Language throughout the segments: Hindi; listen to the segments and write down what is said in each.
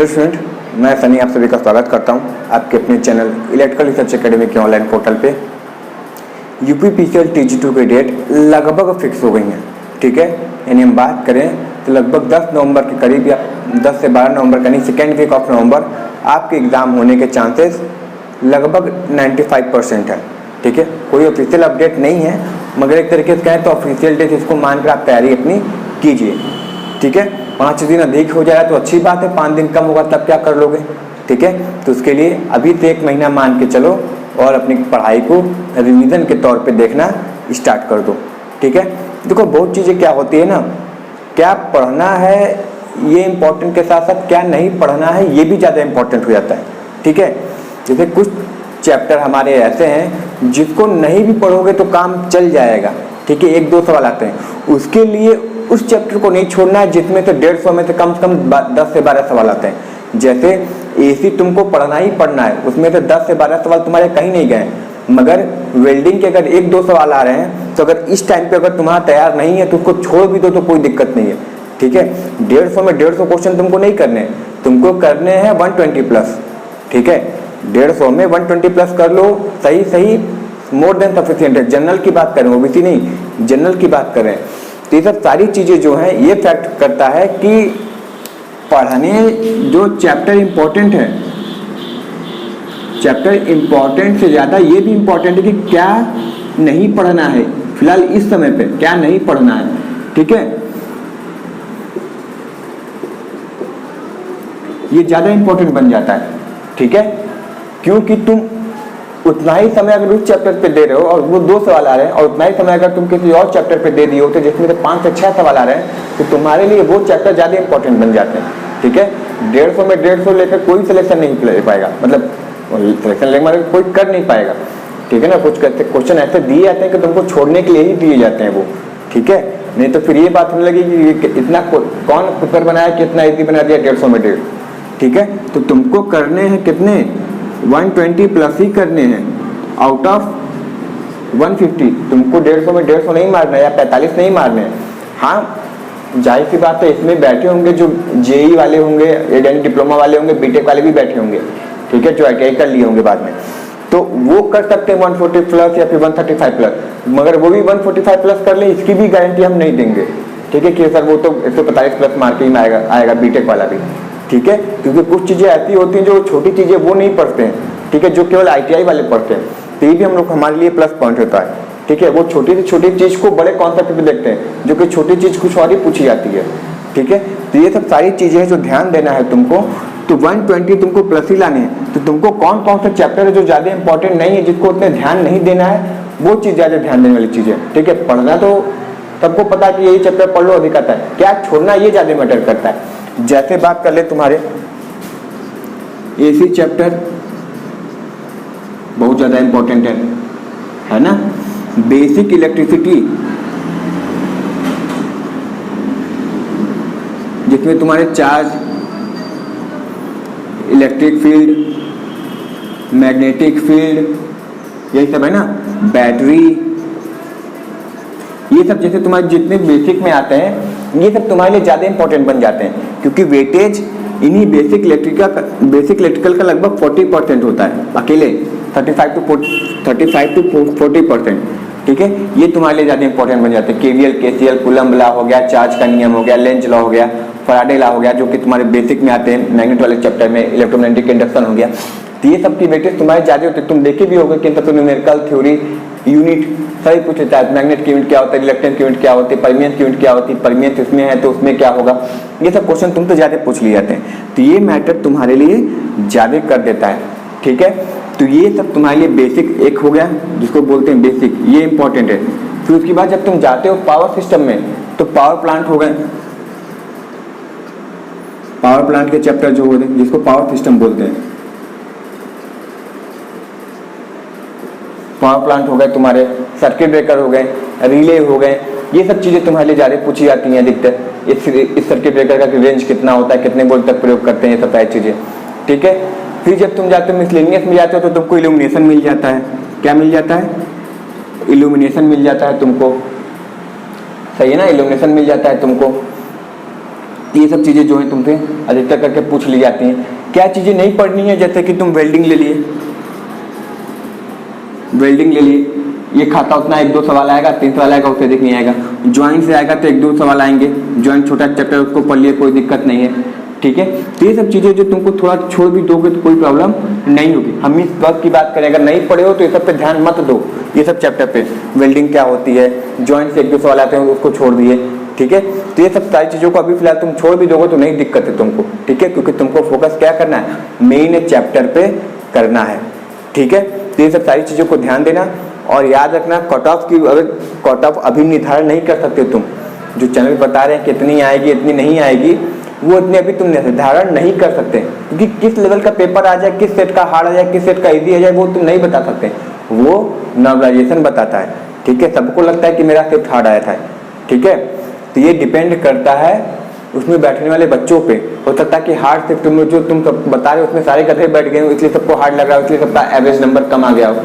हेलो स्टूडेंट, मैं सनी आप सभी का स्वागत करता हूं आपके अपने चैनल इलेक्ट्रिकल रिसर्च एकेडमी के ऑनलाइन पोर्टल पे। यूपीपीसीएल TG2 की डेट लगभग फिक्स हो गई है, ठीक है। यानी हम बात करें तो लगभग 10 नवंबर के करीब या 10 से 12 नवंबर का नहीं, सेकेंड वीक ऑफ नवंबर आपके एग्ज़ाम होने के चांसेस लगभग 95% है, ठीक है। कोई ऑफिशियल अपडेट नहीं है, मगर एक तरीके से कहें तो ऑफिशियल डेट इसको मानकर आप तैयारी अपनी कीजिए, ठीक है। 5 दिन अधिक हो जाएगा तो अच्छी बात है, 5 दिन कम होगा तब क्या कर लोगे, ठीक है। तो उसके लिए अभी से 1 महीना मान के चलो और अपनी पढ़ाई को रिवीजन के तौर पे देखना स्टार्ट कर दो, ठीक है। देखो बहुत चीज़ें क्या होती है ना, क्या पढ़ना है ये इम्पोर्टेंट के साथ साथ क्या नहीं पढ़ना है ये भी ज़्यादा इम्पोर्टेंट हो जाता है, ठीक है। जैसे कुछ चैप्टर हमारे ऐसे हैं जिसको नहीं भी पढ़ोगे तो काम चल जाएगा, ठीक है। 1-2 सवाल आते हैं, उसके लिए उस चैप्टर को नहीं छोड़ना है जिसमें से 150 में से कम 10 से 12 सवाल आते हैं। जैसे एसी तुमको पढ़ना ही पढ़ना है, उसमें से 10 से 12 सवाल तुम्हारे कहीं नहीं गए, मगर वेल्डिंग के अगर 1-2 सवाल आ रहे हैं तो अगर इस टाइम पे अगर तुम्हारा तैयार नहीं है तो उसको छोड़ भी दो तो कोई दिक्कत नहीं है, ठीक है। 150 में 150 क्वेश्चन तुमको नहीं करने, तुमको करने हैं 120 प्लस, ठीक है। 150 में 120 प्लस कर लो, सही मोर देन सफिशिएंट है। जनरल की बात करें, ओबीसी नहीं, जनरल की बात करें तो ये सब सारी चीज़ें जो हैं ये फैक्ट करता है कि पढ़ने जो चैप्टर इम्पोर्टेंट है, चैप्टर इम्पोर्टेंट से ज़्यादा ये भी इम्पोर्टेंट है कि क्या नहीं पढ़ना है फिलहाल इस समय पे, क्या नहीं पढ़ना है, ठीक है। ये ज़्यादा इम्पोर्टेंट बन जाता है, ठीक है, क्योंकि तुम उतना ही समय अगर उस चैप्टर पे दे रहे हो और वो 2 सवाल आ रहे हैं और उतना ही समय अगर तुम किसी और चैप्टर पे दे दिए होते जिसमें से 5 से 6 सवाल आ रहे हैं तो तुम्हारे लिए वो चैप्टर ज़्यादा इंपॉर्टेंट बन जाते हैं, ठीक है। 150 में 150 लेकर कोई सिलेक्शन नहीं ले पाएगा, मतलब सिलेक्शन लेकर कोई कर नहीं पाएगा, ठीक है ना। कुछ क्वेश्चन ऐसे दिए जाते हैं कि तुमको छोड़ने के लिए ही दिए जाते हैं वो, ठीक है। नहीं तो फिर ये बात होने लगी कि इतना कौन पेपर बनाया कि इतना ईजी बना दिया 150 में 150, ठीक है। तो तुमको करने हैं कितने 120 प्लस ही करने हैं आउट ऑफ 150। तुमको 150 में 150 नहीं मारना है या 45 नहीं मारने हैं। हाँ जाहिर सी बात है इसमें बैठे होंगे जो जेई वाले होंगे, यानी डिप्लोमा वाले होंगे, बीटेक वाले भी बैठे होंगे, ठीक है, जो ITI कर लिए होंगे बाद में, तो वो कर सकते हैं 140 प्लस या फिर 135 प्लस, मगर वो भी 145 प्लस कर ले इसकी भी गारंटी हम नहीं देंगे, ठीक है, कि सर वो तो 145 प्लस मार के ही आएगा बीटेक वाला भी, ठीक है। क्योंकि कुछ चीज़ें ऐसी होती हैं जो छोटी चीज़ें वो नहीं पढ़ते हैं, ठीक है, जो केवल ITI वाले पढ़ते हैं, तो ये भी हम लोग हमारे लिए प्लस पॉइंट होता है, ठीक है। वो छोटी से छोटी चीज़ को बड़े कॉन्सेप्ट पे देखते हैं, जो कि छोटी चीज़ कुछ और ही पूछी जाती है, ठीक है। तो ये सब सारी चीज़ें हैं जो ध्यान देना है तुमको। तो 120 तुमको प्लस ही लाने हैं, तो तुमको कौन कौन सा चैप्टर है जो ज़्यादा इंपॉर्टेंट नहीं है, जिसको उतने ध्यान नहीं देना है, वो चीज़ ज़्यादा ध्यान देने वाली चीज़ है, ठीक है। पढ़ना तो सबको पता है कि यही चैप्टर पढ़ लो अधिक आता है, क्या छोड़ना ये ज़्यादा मैटर करता है। जैसे बात कर ले तुम्हारे एसी चैप्टर बहुत ज़्यादा इंपॉर्टेंट है ना। बेसिक इलेक्ट्रिसिटी जिसमें तुम्हारे charge, electric field, magnetic field, यही सब है ना, बैटरी, ये सब जैसे तुम्हारे जितने बेसिक में आते हैं ये सब तुम्हारे लिए ज़्यादा इंपॉर्टेंट बन जाते हैं, क्योंकि वेटेज इन्हीं बेसिक इलेक्ट्रिकल का लगभग 40% होता है, अकेले 35 to 40%, ठीक है। ये तुम्हारे लिए ज़्यादा इंपॉर्टेंट बन जाते हैं। KVL, KCL, कूलम्ब लॉ हो गया, चार्ज का नियम हो गया, लेंज लॉ हो गया, फैराडे लॉ हो गया, जो कि तुम्हारे बेसिक में आते हैं, मैग्नेट वाले चैप्टर में इलेक्ट्रोमैग्नेटिक इंडक्शन हो गया। तो ये सब की वेटेज तुम्हारे ज़्यादा होते हैं। तुम देखे भी होगे कि इन सब न्यूमेरिकल थ्योरी यूनिट सही पूछ लेता है, मैग्नेट की यूनिट क्या होता है, इलेक्ट्रिक की यूनिट क्या होती है, परमियंस की यूनिट क्या होती है, परमियंस इसमें है तो उसमें क्या होगा, ये सब क्वेश्चन तुम तो ज़्यादा पूछ लिए जाते हैं। तो ये मैटर तुम्हारे लिए ज़्यादा कर देता है, ठीक है। तो ये सब तुम्हारे लिए बेसिक एक हो गया जिसको बोलते हैं बेसिक, ये इंपॉर्टेंट है। फिर उसके बाद जब तुम जाते हो पावर सिस्टम में तो पावर प्लांट हो गए, पावर प्लांट के चैप्टर जो होते हैं जिसको पावर सिस्टम बोलते हैं, पावर प्लांट हो गए तुम्हारे, सर्किट ब्रेकर हो गए, रिले हो गए, ये सब चीज़ें तुम्हारे लिए ज़्यादा पूछी जाती हैं अधिकतर। इस सर्किट ब्रेकर का रेंज कितना होता है, कितने वोल्ट तक प्रयोग करते हैं, ये सब सारी चीज़ें, ठीक है। फिर जब तुम जाते हो मिसलेनियस में जाते हो तो तुमको इल्यूमिनेशन मिल जाता है, क्या मिल जाता है, इल्यूमिनेशन मिल जाता है तुमको, सही है ना, इल्यूमिनेशन मिल जाता है तुमको। ये सब चीज़ें जो है तुमसे अधिकतर करके पूछ ली जाती हैं। क्या चीज़ें नहीं पढ़नी है, जैसे कि तुम वेल्डिंग ले लिए, वेल्डिंग ले लिए, ये खाता उतना 1-2 सवाल आएगा, 3 सवाल आएगा, उससे अधिक नहीं आएगा। ज्वाइंट से आएगा तो 1-2 सवाल आएंगे, ज्वाइंट छोटा चैप्टर उसको पढ़ लिए, कोई दिक्कत नहीं है, ठीक है। तो ये सब चीज़ें जो तुमको थोड़ा छोड़ भी दोगे तो कोई प्रॉब्लम नहीं होगी। हम इस वक्त की बात करें, अगर नहीं पढ़े हो तो ये सब पे ध्यान मत दो, ये सब चैप्टर पे वेल्डिंग क्या होती है, ज्वाइंट से 1-2 सवाल आते हैं उसको छोड़ दिए, ठीक है। तो ये सब सारी चीज़ों को अभी फिलहाल तुम छोड़ भी दोगे तो नहीं दिक्कत है तुमको, ठीक है, क्योंकि तुमको फोकस क्या करना है, मेन चैप्टर पे करना है, ठीक है। तो ये सब सारी चीज़ों को ध्यान देना और याद रखना, कट ऑफ की अगर कट ऑफ अभी निर्धारण नहीं कर सकते तुम, जो चैनल बता रहे हैं कितनी आएगी इतनी नहीं आएगी, वो इतनी अभी तुम निर्धारण नहीं कर सकते, क्योंकि किस लेवल का पेपर आ जाए, किस सेट का हार्ड आ जाए, किस सेट का इजी आ जाए, वो तुम नहीं बता सकते, वो नॉर्मलाइजेशन बताता है, ठीक है। सबको लगता है कि मेरा सेट हार्ड आया था, ठीक है। तो ये डिपेंड करता है उसमें बैठने वाले बच्चों पे। हो सकता है कि हार्ड शिफ्ट में जो तुम सब बता रहे हो उसमें सारे गधे बैठ गए हो, इसलिए सबको हार्ड लग रहा हो, इसलिए सबका एवरेज नंबर कम आ गया हो।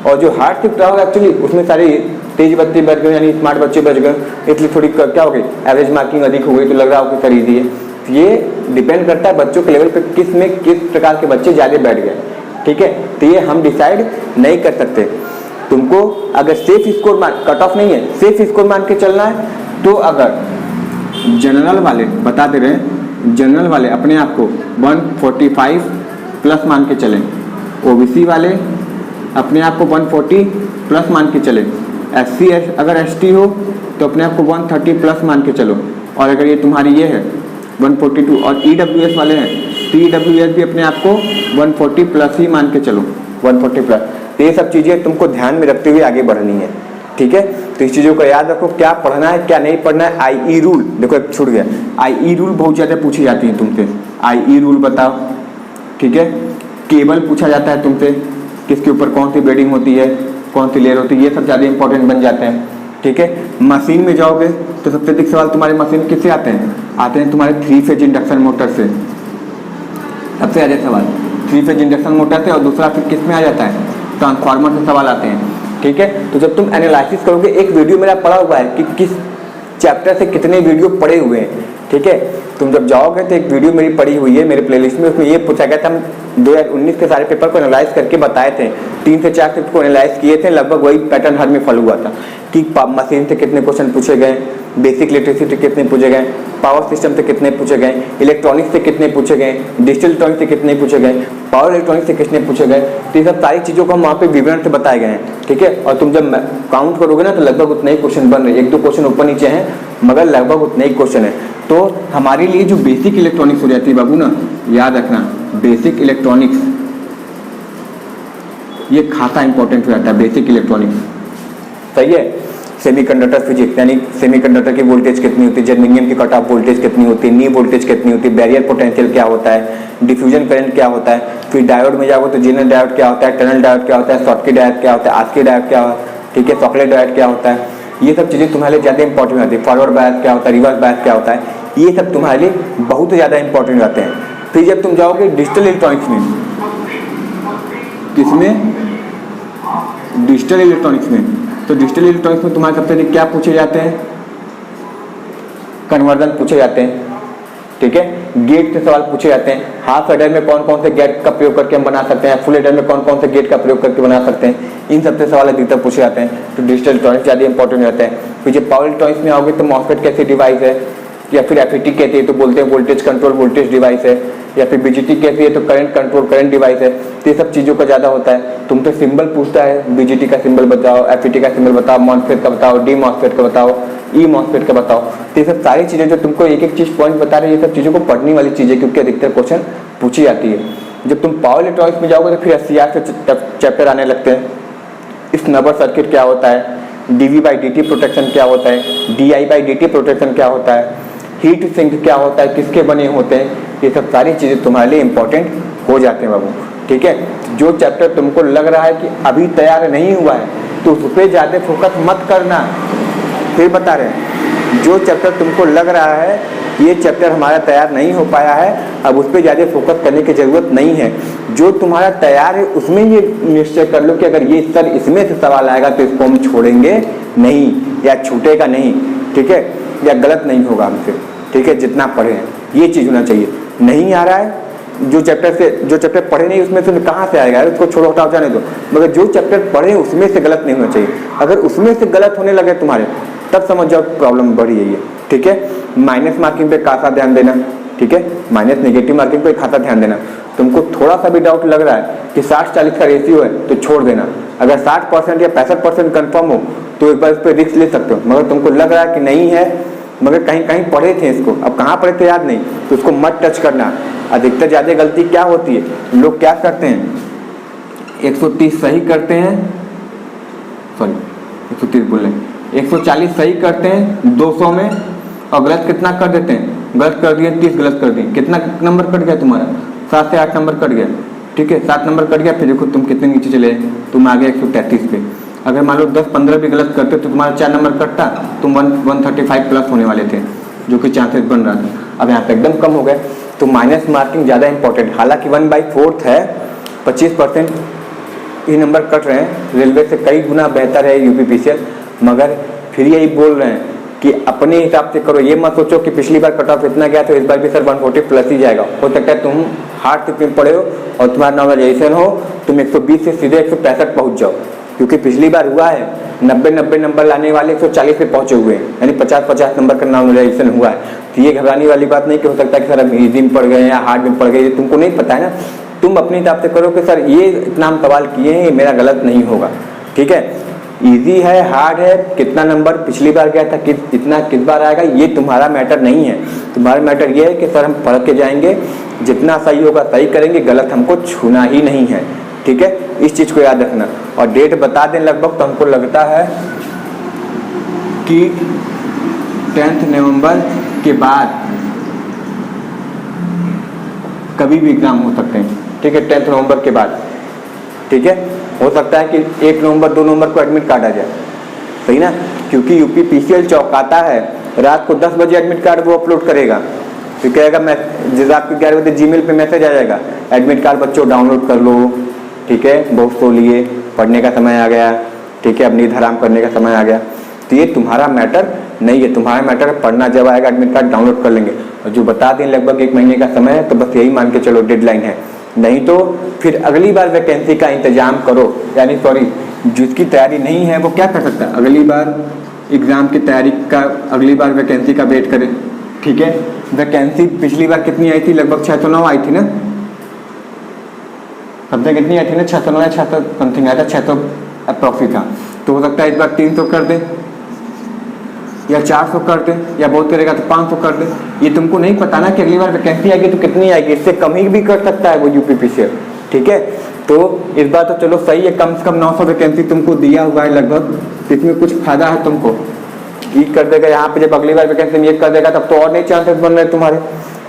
और जो हार्ड शिफ्ट रहा होगा एक्चुअली उसमें सारे तेज बच्चे बैठ गए, यानी स्मार्ट बच्चे बैठ गए, इसलिए थोड़ी क्या हो गई, एवरेज मार्किंग अधिक हो गई, तो लग रहा हो कि सर ईजी है। ये डिपेंड करता है बच्चों के लेवल पे, किस में किस प्रकार के बच्चे ज़्यादा बैठ गए, ठीक है। तो ये हम डिसाइड नहीं कर सकते। तुमको अगर सेफ स्कोर मान, कट ऑफ नहीं है, सेफ स्कोर मान के चलना है, तो अगर जनरल वाले बता दे रहे हैं, जनरल वाले अपने आप को 145 प्लस मान के चलें, ओबीसी वाले अपने आप को 140 प्लस मान के चले, SC अगर ST हो तो अपने आप को 130 प्लस मान के चलो, और अगर ये तुम्हारी ये है 142, और EWS वाले हैं तो EWS भी अपने आप को 140 प्लस ही मान के चलो, 140 प्लस। तो ये सब चीज़ें तुमको ध्यान में रखते हुए आगे बढ़नी है, ठीक है। तो इस चीज़ों को याद रखो, क्या पढ़ना है क्या नहीं पढ़ना है। IE रूल देखो एक छूट गया, IE रूल बहुत ज़्यादा पूछी जाती है तुमसे, IE रूल बताओ, ठीक है। केबल पूछा जाता है तुमसे, किसके ऊपर कौन सी बेडिंग होती है, कौन सी लेयर होती है, ये सब ज़्यादा इंपॉर्टेंट बन जाते हैं, ठीक है। मशीन में जाओगे तो सबसे अधिक सवाल तुम्हारे मशीन किससे आते हैं तुम्हारे 3 फेज इंडक्शन मोटर से, सबसे ज़्यादा सवाल 3 फेज इंडक्शन मोटर से, और दूसरा फिर किस में आ जाता है, ट्रांसफार्मर से सवाल आते हैं, ठीक है। तो जब तुम एनालिसिस करोगे, एक वीडियो मेरा पड़ा हुआ है कि किस चैप्टर से कितने वीडियो पड़े हुए हैं, ठीक है। तुम जब जाओगे तो एक वीडियो मेरी पड़ी हुई है मेरे प्लेलिस्ट में, उसमें ये पूछा गया था, हम 2019 के सारे पेपर को एनालाइज करके बताए थे, 3 से 4 शिफ्ट को एनालाइज किए थे, लगभग वही पैटर्न हर में फॉलो हुआ था कि मशीन से कितने क्वेश्चन पूछे गए, बेसिक लिटरेसी कितने पूछे गए, पावर सिस्टम से कितने पूछे गए, इलेक्ट्रॉनिक्स से कितने पूछे गए, डिजिटल इलेक्ट्रॉनिक्स से कितने पूछे गए, पावर इलेक्ट्रॉनिक्स से कितने पूछे गए। तो ये सब सारी चीज़ों को हम वहाँ पे विवरण से बताए गए हैं, ठीक है। और तुम जब काउंट करोगे ना तो लगभग उतने ही क्वेश्चन बन रहे हैं, 1-2 क्वेश्चन ऊपर नीचे हैं मगर लगभग उतने ही क्वेश्चन है। तो हमारे लिए जो बेसिक इलेक्ट्रॉनिक्स हो जाती है बाबू ना, याद रखना बेसिक इलेक्ट्रॉनिक्स ये खासा इंपॉर्टेंट हो जाता है, बेसिक इलेक्ट्रॉनिक्स, सही है। सेमीकंडक्टर फिजिक्स यानी सेमीकंडक्टर की वोल्टेज कितनी होती है, जर्मेनियम की कट ऑफ वोल्टेज कितनी होती है, नी वोल्टेज कितनी होती है, बैरियर पोटेंशियल क्या होता है, डिफ्यूजन करंट क्या होता है, फिर डायोड में जाओगे तो जेनर डायोड क्या होता है, टनल डायोड क्या होता है, शॉर्टकी डायोड क्या होता है, आस्की डायोड क्या होता है, ठीक है, चॉकलेट डायोड क्या होता है। ये सब चीज़ें तुम्हारे लिए ज़्यादा इंपॉर्टेंट होती है। फॉरवर्ड बायस क्या होता है, रिवर्स बायस क्या होता है, ये सब तुम्हारे लिए बहुत ज़्यादा इंपॉर्टेंट रहते हैं। फिर जब तुम जाओगे डिजिटल इलेक्ट्रॉनिक्स में, किसमें, डिजिटल इलेक्ट्रॉनिक्स में, तो डिजिटल इलेक्ट्रॉनिक्स में तुम्हारे सबसे अधिक क्या पूछे जाते हैं, कन्वर्जन पूछे जाते हैं, ठीक है। गेट से सवाल पूछे जाते हैं, हाफ एडर में कौन कौन से गेट का प्रयोग करके हम बना सकते हैं, फुल एडर में कौन कौन से गेट का प्रयोग करके बना सकते हैं, इन सबसे सवाल अधिकतर पूछे जाते हैं। तो डिजिटल इलेक्ट्रॉनिक्स ज़्यादा इंपॉर्टेंट रहता है। फिर जब पावर इलेक्ट्रॉनिक्स में आओगे तो मॉसफेट कैसी डिवाइस है, या फिर FET कहती है तो बोलते हैं वोल्टेज कंट्रोल वोल्टेज डिवाइस है, या फिर BJT कहती है तो करंट कंट्रोल करंट डिवाइस है। तो ये सब चीज़ों का ज़्यादा होता है। तुमसे सिंबल पूछता है, BJT का सिंबल बताओ, FET का सिंबल बताओ, मॉसफेट का बताओ, डी मॉसफेट का बताओ, ई मॉसफेट का बताओ। तो ये सब सारी चीज़ें जो तुमको एक एक चीज़ पॉइंट बता रहे हैं, ये सब चीज़ों को पढ़ने वाली चीज़ें, क्योंकि अधिकतर क्वेश्चन पूछी जाती है। जब तुम पावर इलेक्ट्रॉनिक्स में जाओगे तो फिर SCR से चैप्टर आने लगते हैं। इस नंबर सर्किट क्या होता है, dV/dt प्रोटेक्शन क्या होता है, dI/dt प्रोटेक्शन क्या होता है, हीट सिंक क्या होता है, किसके बने होते हैं, ये सब सारी चीज़ें तुम्हारे लिए इंपॉर्टेंट हो जाते हैं बाबू, ठीक है। जो चैप्टर तुमको लग रहा है कि अभी तैयार नहीं हुआ है तो उस पर ज़्यादा फोकस मत करना। फिर बता रहे हैं, जो चैप्टर तुमको लग रहा है ये चैप्टर हमारा तैयार नहीं हो पाया है, अब उस पर ज़्यादा फोकस करने की ज़रूरत नहीं है। जो तुम्हारा तैयार है उसमें ये निश्चय कर लो कि अगर ये सर इसमें से सवाल आएगा तो इसको हम छोड़ेंगे नहीं, या छूटेगा नहीं, ठीक है, या गलत नहीं होगा हमसे, ठीक है, जितना पढ़े हैं ये चीज़ होना चाहिए। नहीं आ रहा है, जो चैप्टर पढ़े नहीं उसमें से कहाँ से आएगा, उसको छोड़ो हटाओ जाने दो, मगर जो चैप्टर पढ़े उसमें से गलत नहीं होना चाहिए। अगर उसमें से गलत होने लगे तुम्हारे तब समझ जाओ प्रॉब्लम बढ़ी है ये, ठीक है। माइनस मार्किंग पे खासा ध्यान देना, ठीक है, माइनस नेगेटिव मार्किंग पे खासा ध्यान देना। तुमको थोड़ा सा भी डाउट लग रहा है कि 60-40 का रेशियो है तो छोड़ देना। अगर 60% या 65% कन्फर्म हो तो एक बार इस पर रिस्क ले सकते हो, मगर तुमको लग रहा है कि नहीं है, मगर कहीं कहीं पढ़े थे इसको, अब कहाँ पढ़े थे याद नहीं, तो उसको मत टच करना। अधिकतर ज़्यादा गलती क्या होती है, लोग क्या करते हैं 130 सही करते हैं, सॉरी 130 बोल रहे हैं, 140 सही करते हैं 200 में, और गलत कितना कर देते हैं, गलत कर दिए 30 गलत कर दिए, कितना नंबर कट गया तुम्हारा, 7 से 8 नंबर कट गया, ठीक है, 7 नंबर कट गया। फिर देखो तुम कितने नीचे चले, तुम आ गए 133 पे। अगर मान लो 10-15 भी गलत करते तो तुम्हारा 4 नंबर कटता, तुम 135 प्लस होने वाले थे, जो कि चांसेस बन रहा था। अब यहाँ पे एकदम कम हो गए, तो माइनस मार्किंग ज़्यादा इंपॉर्टेंट। हालांकि 1/4 है, 25% ही नंबर कट रहे हैं, रेलवे से कई गुना बेहतर है यूपीपीसीएल, मगर फिर यही बोल रहे हैं कि अपने हिसाब से करो। ये मत सोचो कि पिछली बार कट ऑफ इतना गया तो इस बार भी सर 140 प्लस ही जाएगा। हो सकता है तुम हार्ड से पढ़े हो और तुम्हारा नॉर्मलाइजेशन हो, तुम 120 से सीधे 165 पहुँच जाओ, क्योंकि पिछली बार हुआ है 90 नंबर लाने वाले 140 पे पहुंचे हुए हैं, यानी 50 नंबर का नॉर्मलाइजेशन हुआ है। तो ये घबराने वाली बात नहीं कि हो सकता है कि सर हम इजी में पढ़ गए या हार्ड में पढ़ गए, तुमको नहीं पता है ना। तुम अपने हिसाब से करो कि सर ये इतना हम सवाल किए हैं, ये मेरा गलत नहीं होगा, ठीक है। इजी है, हार्ड है, कितना नंबर पिछली बार गया था, इतना किस बार आएगा, ये तुम्हारा मैटर नहीं है। तुम्हारा मैटर ये है कि सर हम पढ़ के जाएंगे, जितना सही होगा सही करेंगे, गलत हमको छूना ही नहीं है, ठीक है। इस चीज़ को याद रखना। और डेट बता दें लगभग, तो हमको लगता है कि 10 नवंबर के बाद कभी भी एग्जाम हो सकते हैं, ठीक है, 10 नवंबर के बाद, ठीक है। हो सकता है कि 1 नवंबर 2 नवंबर को एडमिट कार्ड आ जाए, सही ना, क्योंकि यूपीपीसीएल चौंकाता है, रात को 10 बजे एडमिट कार्ड वो अपलोड करेगा, तो कहेगा मैं जिस रात को 11 बजे जीमेल पे मैसेज आ जाएगा, एडमिट कार्ड बच्चों डाउनलोड कर लो, ठीक है, बहुत सो लिए, पढ़ने का समय आ गया, ठीक है, अब नींद हराम करने का समय आ गया। तो ये तुम्हारा मैटर नहीं है, तुम्हारा मैटर पढ़ना जब आएगा एडमिट कार्ड डाउनलोड कर लेंगे। और जो बता दें लगभग 1 महीने का समय है, तो बस यही मान के चलो डेडलाइन है, नहीं तो फिर अगली बार वैकेंसी का इंतजाम करो। यानी सॉरी, जिसकी तैयारी नहीं है वो क्या कर सकता है, अगली बार एग्जाम की तैयारी का, अगली बार वैकेंसी का वेट करे, ठीक है। वैकेंसी पिछली बार कितनी आई थी, लगभग 609 आई थी ना, अब तक कितनी आई थी ना, 609 या 600 समथिंग आया था, 600 अप्रॉक्सी था। तो हो सकता है इस बार 300 कर दे या 400 कर दे, या बहुत करेगा तो 500 कर दे। ये तुमको नहीं पता ना कि अगली बार वैकेंसी आएगी तो कितनी आएगी, इससे कम ही भी कर सकता है वो यूपीपीसीएल, ठीक है। तो इस बार तो चलो सही है, कम से कम 900 वैकेंसी तुमको दिया हुआ है लगभग, इसमें कुछ फायदा है तुमको। ये कर देगा यहाँ पे, जब अगली बार वैकेंसी में ये कर देगा तब तो और नहीं चांसेस बन रहे तुम्हारे,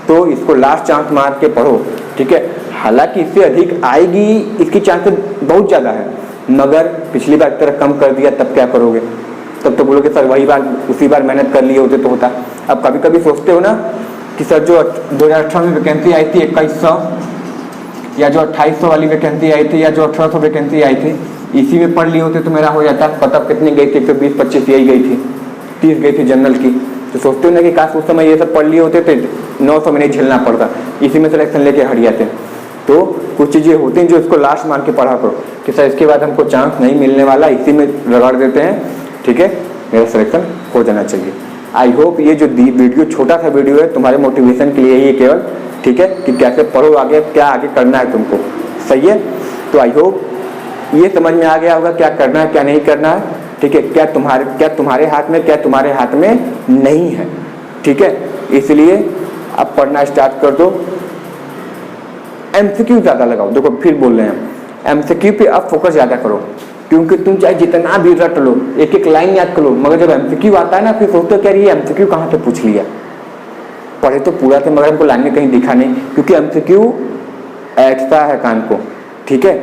तो इसको लास्ट चांस मार के पढ़ो, ठीक है। हालांकि इससे अधिक आएगी, इसकी चांसेस बहुत ज़्यादा है, मगर पिछली बार की तरह कम कर दिया तब क्या करोगे, तब तो बोलोगे सर वही बार उसी बार मेहनत कर लिए होते तो होता। अब कभी कभी सोचते हो ना कि सर जो 2018 में वैकेंसी आई थी 2100, या जो 2800 वाली वैकेंसी आई थी, या जो 1800 वैकेंसी आई थी, इसी में पढ़ लिए होते तो मेरा हो जाता। पता कितनी गई थी, 120-25 यही गई थी, 30 गई थी जनरल की। तो सोचते हो ना कि काश उस समय ये सब पढ़ लिए होते तो 900 में नहीं झेलना पड़ता, इसी में सिलेक्शन लेके हट जाते। तो कुछ चीज़ें होती हैं जो इसको लास्ट मान के पढ़ा करो कि सर इसके बाद हमको चांस नहीं मिलने वाला, इसी में रगड़ देते हैं, ठीक है, मेरा सिलेक्शन हो जाना चाहिए। आई होप ये जो वीडियो छोटा सा वीडियो है तुम्हारे मोटिवेशन के लिए ही केवल, ठीक है, कि कैसे पढ़ो, आगे क्या आगे करना है तुमको, सही है। तो आई होप ये समझ में आ गया होगा क्या करना है क्या नहीं करना है, ठीक है, क्या तुम्हारे हाथ में, क्या तुम्हारे हाथ में नहीं है, ठीक है। इसलिए अब पढ़ना स्टार्ट कर दो, एमसीक्यू ज़्यादा लगाओ। देखो फिर बोल रहे हैं, एमसीक्यू पे अब फोकस ज़्यादा करो, क्योंकि तुम चाहे जितना भी रट लो, एक एक लाइन याद कर लो, मगर जब एमसीक्यू आता है ना फिर सोचते हो क्या ये एमसीक्यू कहाँ से पूछ लिया। पढ़े तो पूरा थे मगर हमको लाइन में कहीं दिखा नहीं, क्योंकि एमसीक्यू ऐसा है कान को, ठीक है।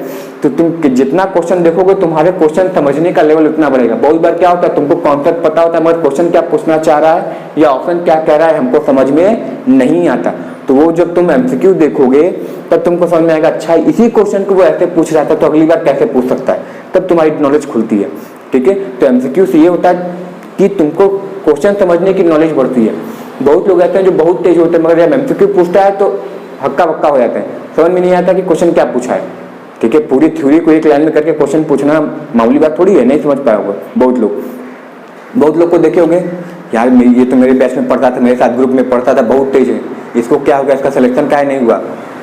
तो तुम जितना क्वेश्चन देखोगे तुम्हारे क्वेश्चन समझने का लेवल उतना बढ़ेगा। बहुत बार क्या होता है, तुमको कॉन्सेप्ट पता होता है मगर क्वेश्चन क्या पूछना चाह रहा है या ऑप्शन क्या कह रहा है हमको समझ में नहीं आता। तो वो जब तुम एमसीक्यू देखोगे तब तुमको समझ में आएगा, अच्छा इसी क्वेश्चन को वो ऐसे पूछ रहा था तो अगली बार कैसे पूछ सकता है, तब तुम्हारी नॉलेज खुलती है, ठीक है। तो एमसीक्यू से ये होता है कि तुमको क्वेश्चन समझने की नॉलेज बढ़ती है। बहुत लोग ऐसे हैं जो बहुत तेज होते हैं, मगर जब एमसीक्यू पूछता है तो हक्का बक्का हो जाते हैं, समझ में नहीं आता कि क्वेश्चन क्या पूछा है। ठीक है, पूरी थ्योरी को एक लाइन में करके क्वेश्चन पूछना मामूली बात थोड़ी है, नहीं समझ पाया होगा बहुत लोग को देखे होंगे, यार ये तो मेरे बैच में पढ़ता था, मेरे साथ ग्रुप में पढ़ता था, बहुत तेज है, इसको क्या हो गया, इसका सिलेक्शन क्या नहीं हुआ,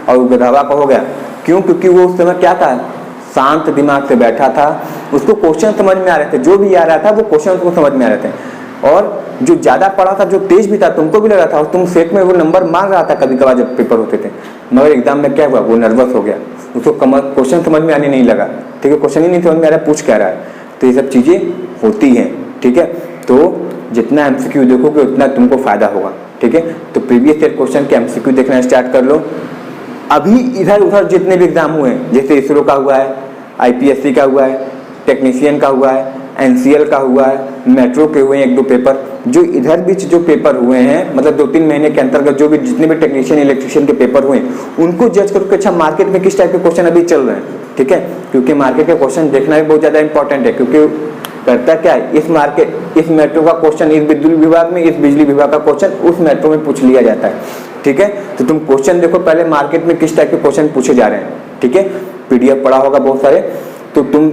और गधावा का हो गया। क्यों? क्योंकि वो उस समय क्या था, शांत दिमाग से बैठा था, उसको क्वेश्चन समझ में आ रहे थे, जो भी आ रहा था वो क्वेश्चन उसको समझ में आ रहे थे। और जो ज़्यादा पढ़ा था, जो तेज भी था, तुमको भी लगा था, और तुम सेट में वो नंबर मांग रहा था कभी कभार जब पेपर होते थे, मगर एग्जाम में क्या हुआ, वो नर्वस हो गया, उसको क्वेश्चन समझ में आने नहीं लगा। ठीक है, क्वेश्चन ही नहीं समझ में आ रहा, पूछ क्या रहा है। तो ये सब चीज़ें होती हैं। ठीक है, तो जितना एमसीक्यू देखोगे उतना तुमको फायदा होगा। ठीक है, तो प्रीवियस ईयर क्वेश्चन के एमसीक्यू देखना स्टार्ट कर लो। अभी इधर उधर जितने भी एग्जाम हुए हैं, जैसे इसरो का हुआ है, आईपीएससी का हुआ है, टेक्नीशियन का हुआ है, एनसीएल का हुआ है, मेट्रो के हुए हैं 1-2 पेपर, जो इधर बीच जो पेपर हुए हैं, मतलब 2-3 महीने के अंतर्गत जो भी जितने भी टेक्नीशियन इलेक्ट्रिशियन के पेपर हुए हैं, उनको जज करो कि अच्छा मार्केट में किस टाइप के क्वेश्चन अभी चल रहे हैं। ठीक है, क्योंकि मार्केट के क्वेश्चन देखना भी बहुत ज़्यादा इंपॉर्टेंट है, क्योंकि करता क्या है, इस मेट्रो का क्वेश्चन इस विद्युत विभाग में, इस बिजली विभाग का क्वेश्चन उस मेट्रो में पूछ लिया जाता है। ठीक है, तो तुम क्वेश्चन देखो पहले मार्केट में किस टाइप के क्वेश्चन पूछे जा रहे हैं। ठीक है, पीडीएफ पढ़ा होगा बहुत सारे, तो तुम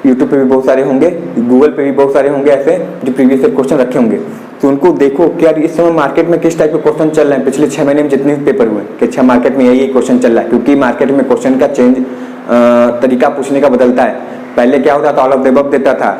यूट्यूब पे भी बहुत सारे होंगे, गूगल पे भी बहुत सारे होंगे ऐसे जो प्रीवियस ईयर क्वेश्चन रखे होंगे, तो उनको देखो कि यार इस समय मार्केट में किस टाइप के क्वेश्चन चल रहे हैं, पिछले 6 महीने में जितने भी पेपर हुए कि अच्छा मार्केट में यही क्वेश्चन चल रहा है। क्योंकि मार्केट में क्वेश्चन का चेंज तरीका पूछने का बदलता है। पहले क्या होता था, ऑल ऑफ द अबव देता था,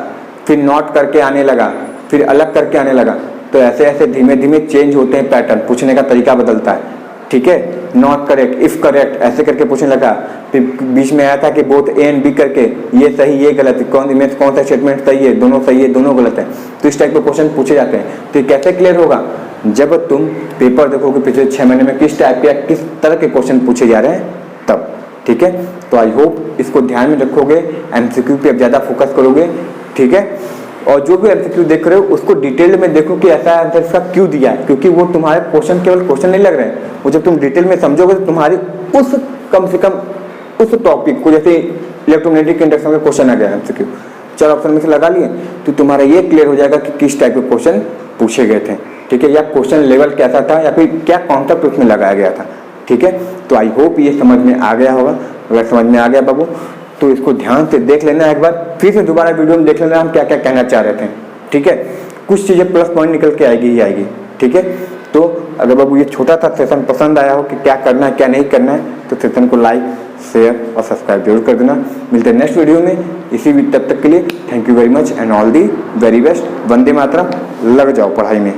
फिर नॉट करके आने लगा, फिर अलग करके आने लगा, तो ऐसे ऐसे धीमे धीमे चेंज होते हैं पैटर्न, पूछने का तरीका बदलता है। ठीक है, नॉट करेक्ट, इफ करेक्ट ऐसे करके पूछने लगा, फिर बीच में आया था कि बोथ ए एंड बी करके ये सही ये गलत, कौन सा स्टेटमेंट सही है, दोनों सही है दोनों गलत है, तो इस टाइप के क्वेश्चन पूछे जाते हैं। तो ये कैसे क्लियर होगा, जब तुम पेपर देखोगे पिछले 6 महीने में किस टाइप के किस तरह के क्वेश्चन पूछे जा रहे हैं तब। ठीक है, तो आई होप इसको ध्यान में रखोगे, एमसीक्यू पे अब ज़्यादा फोकस करोगे। ठीक है, और जो भी एमसीक्यू देख रहे हो उसको डिटेल में देखो कि ऐसा आंसर इसका क्यों दिया है, क्योंकि वो तुम्हारे क्वेश्चन केवल क्वेश्चन नहीं लग रहे हैं, वो जब तुम डिटेल में समझोगे तो तुम्हारी उस कम से कम उस टॉपिक को, जैसे इलेक्ट्रोमैग्नेटिक इंडक्शन का क्वेश्चन आ गया एमसीक्यू 4 ऑप्शन में से लगा लिए, तो तुम्हारा ये क्लियर हो जाएगा कि किस टाइप के क्वेश्चन पूछे गए थे। ठीक है, या क्वेश्चन लेवल कैसा था, या फिर क्या कॉन्सेप्ट उसमें लगाया गया था। ठीक है, तो आई होप ये समझ में आ गया होगा। अगर समझ में आ गया बाबू तो इसको ध्यान से देख लेना, एक बार फिर से दोबारा वीडियो में देख लेना हम क्या क्या कहना चाह रहे थे। ठीक है, कुछ चीज़ें प्लस पॉइंट निकल के आएगी ही आएगी। ठीक है, तो अगर बाबू ये छोटा सा सेशन पसंद आया हो कि क्या करना है क्या नहीं करना है, तो सेशन को लाइक शेयर और सब्सक्राइब जरूर कर देना। मिलते हैं नेक्स्ट वीडियो में, तब तक के लिए thank you very much and all the very best. Vande Mataram, लग जाओ पढ़ाई में।